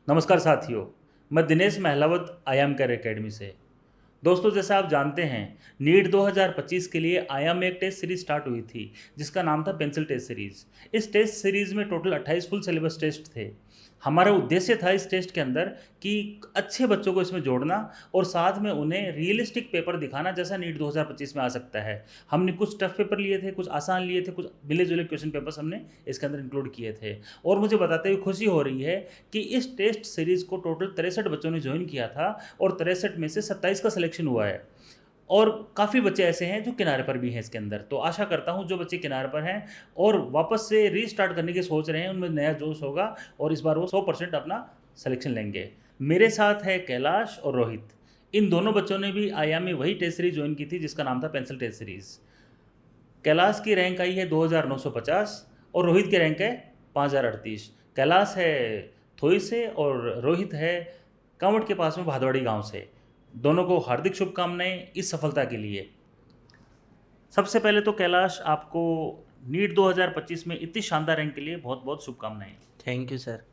नमस्कार साथियों, मैं दिनेश महलावत आयाम केयर एकेडमी से। दोस्तों, जैसा आप जानते हैं, नीट 2025 के लिए आयाम में एक टेस्ट सीरीज स्टार्ट हुई थी जिसका नाम था पेंसिल टेस्ट सीरीज। इस टेस्ट सीरीज में टोटल 28 फुल सिलेबस टेस्ट थे। हमारा उद्देश्य था इस टेस्ट के अंदर कि अच्छे बच्चों को इसमें जोड़ना और साथ में उन्हें रियलिस्टिक पेपर दिखाना जैसा नीट 2025 में आ सकता है। हमने कुछ टफ पेपर लिए थे, कुछ आसान लिए थे, कुछ मिले जुले क्वेश्चन पेपर्स हमने इसके अंदर इंक्लूड किए थे। और मुझे बताते हुए खुशी हो रही है कि इस टेस्ट सीरीज़ को टोटल 63 बच्चों ने ज्वाइन किया था और 63 में से 27 का सिलेक्शन हुआ है। और काफ़ी बच्चे ऐसे हैं जो किनारे पर भी हैं इसके अंदर। तो आशा करता हूँ जो बच्चे किनारे पर हैं और वापस से रीस्टार्ट करने की सोच रहे हैं, उनमें नया जोश होगा और इस बार वो 100% अपना सिलेक्शन लेंगे। मेरे साथ है कैलाश और रोहित। इन दोनों बच्चों ने भी आयाम में वही टेस्ट सीरीज ज्वाइन की थी जिसका नाम था पेंसिल टेस्ट सीरीज़। कैलाश की रैंक आई है 2950 और रोहित की रैंक है 5038। कैलाश है थोई से और रोहित है कांवड़ के पास में भादवाड़ी गांव से। दोनों को हार्दिक शुभकामनाएं इस सफलता के लिए। सबसे पहले तो कैलाश, आपको नीट 2025 में इतनी शानदार रैंक के लिए बहुत बहुत शुभकामनाएं। Thank you sir.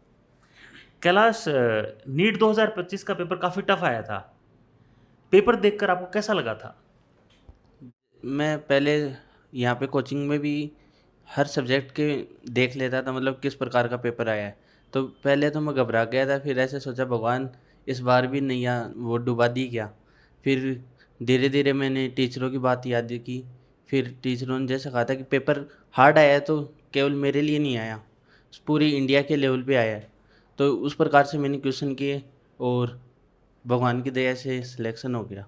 Kailash, NEET 2025 का पेपर काफ़ी टफ आया था। पेपर देखकर आपको कैसा लगा था? मैं पहले यहाँ पे कोचिंग में भी हर सब्जेक्ट के देख लेता था, मतलब किस प्रकार का पेपर आया है। तो पहले तो मैं घबरा गया था, फिर ऐसे सोचा भगवान इस बार भी नैया वो डुबा दी क्या। फिर धीरे धीरे मैंने टीचरों की बात याद की। फिर टीचरों ने जैसे कहा था कि पेपर हार्ड आया है तो केवल मेरे लिए नहीं आया, पूरी इंडिया के लेवल पे आया है। तो उस प्रकार से मैंने क्वेश्चन किए और भगवान की दया से सिलेक्शन हो गया।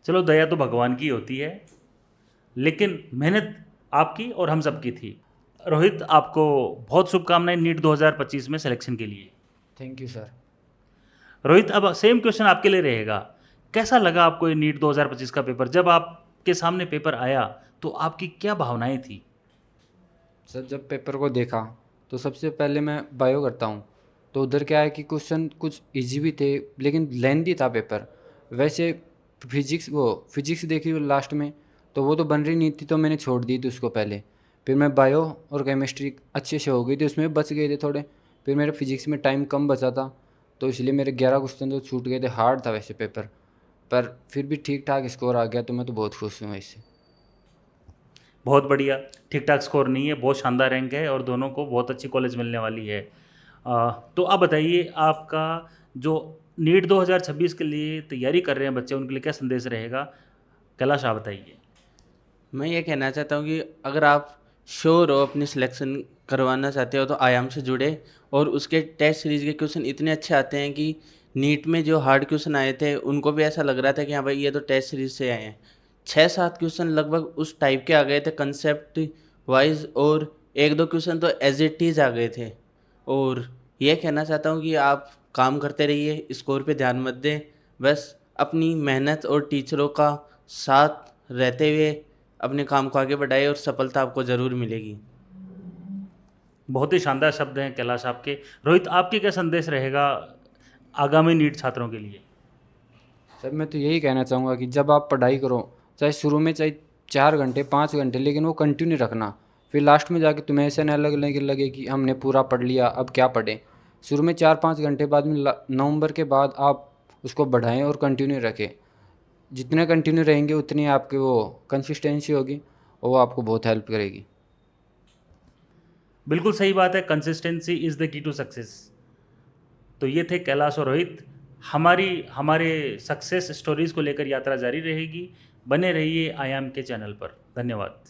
चलो, दया तो भगवान की होती है, लेकिन मेहनत आपकी और हम सबकी थी। रोहित, आपको बहुत शुभकामनाएं नीट 2025 में सिलेक्शन के लिए। Thank you sir. रोहित, अब सेम क्वेश्चन आपके लिए रहेगा। कैसा लगा आपको ये नीट 2025 का पेपर? जब आपके सामने पेपर आया तो आपकी क्या भावनाएं थी? सर, जब पेपर को देखा तो सबसे पहले मैं बायो करता हूँ, तो उधर क्या है कि क्वेश्चन कुछ इजी भी थे लेकिन लेंथी था पेपर। वैसे फिजिक्स देखी लास्ट में, तो वो तो बन रही नहीं थी तो मैंने छोड़ दी थी उसको पहले। फिर मैं बायो और केमिस्ट्री अच्छे से हो गई थी, उसमें बच गए थे थोड़े। फिर मेरे फिजिक्स में टाइम कम बचा था तो इसलिए मेरे 11 क्वेश्चन तो छूट गए थे। हार्ड था वैसे पेपर, पर फिर भी ठीक ठाक स्कोर आ गया, तो मैं तो बहुत खुश हूँ इससे। बहुत बढ़िया। ठीक ठाक स्कोर नहीं है, बहुत शानदार रैंक है और दोनों को बहुत अच्छी कॉलेज मिलने वाली है। तो आप बताइए, आपका जो नीट 2026 के लिए तैयारी कर रहे हैं बच्चे, उनके लिए क्या संदेश रहेगा? कैलाश, आप बताइए। मैं ये कहना चाहता हूँ कि अगर आप श्योर हो अपनी सिलेक्शन करवाना चाहते हो तो आयाम से जुड़े। और उसके टेस्ट सीरीज़ के क्वेश्चन इतने अच्छे आते हैं कि नीट में जो हार्ड क्वेश्चन आए थे उनको भी ऐसा लग रहा था कि हाँ भाई ये तो टेस्ट सीरीज से आए हैं। 6-7 क्वेश्चन लगभग उस टाइप के आ गए थे कंसेप्ट वाइज, और 1-2 क्वेश्चन तो एज इट इज़ आ गए थे। और ये कहना चाहता हूँ कि आप काम करते रहिए, स्कोर पे ध्यान मत दें, बस अपनी मेहनत और टीचरों का साथ रहते हुए अपने काम को आगे बढ़ाइए और सफलता आपको ज़रूर मिलेगी। बहुत ही शानदार शब्द हैं कैलाश आपके। रोहित, आपके क्या संदेश रहेगा आगामी नीट छात्रों के लिए? सर, मैं तो यही कहना चाहूँगा कि जब आप पढ़ाई करो, चाहे शुरू में चाहे 4 घंटे 5 घंटे, लेकिन वो कंटिन्यू रखना। फिर लास्ट में जाके तुम्हें ऐसा न लगे कि हमने पूरा पढ़ लिया, अब क्या पढ़ें। शुरू में 4-5 घंटे, बाद में नवंबर के बाद आप उसको बढ़ाएं और कंटिन्यू रखें। जितने कंटिन्यू रहेंगे उतनी आपकी वो कंसिस्टेंसी होगी और वो आपको बहुत हेल्प करेगी। बिल्कुल सही बात है, consistency is the key to success. तो ये थे कैलाश और रोहित। हमारे सक्सेस स्टोरीज़ को लेकर यात्रा जारी रहेगी। बने रहिए आयाम के चैनल पर। धन्यवाद।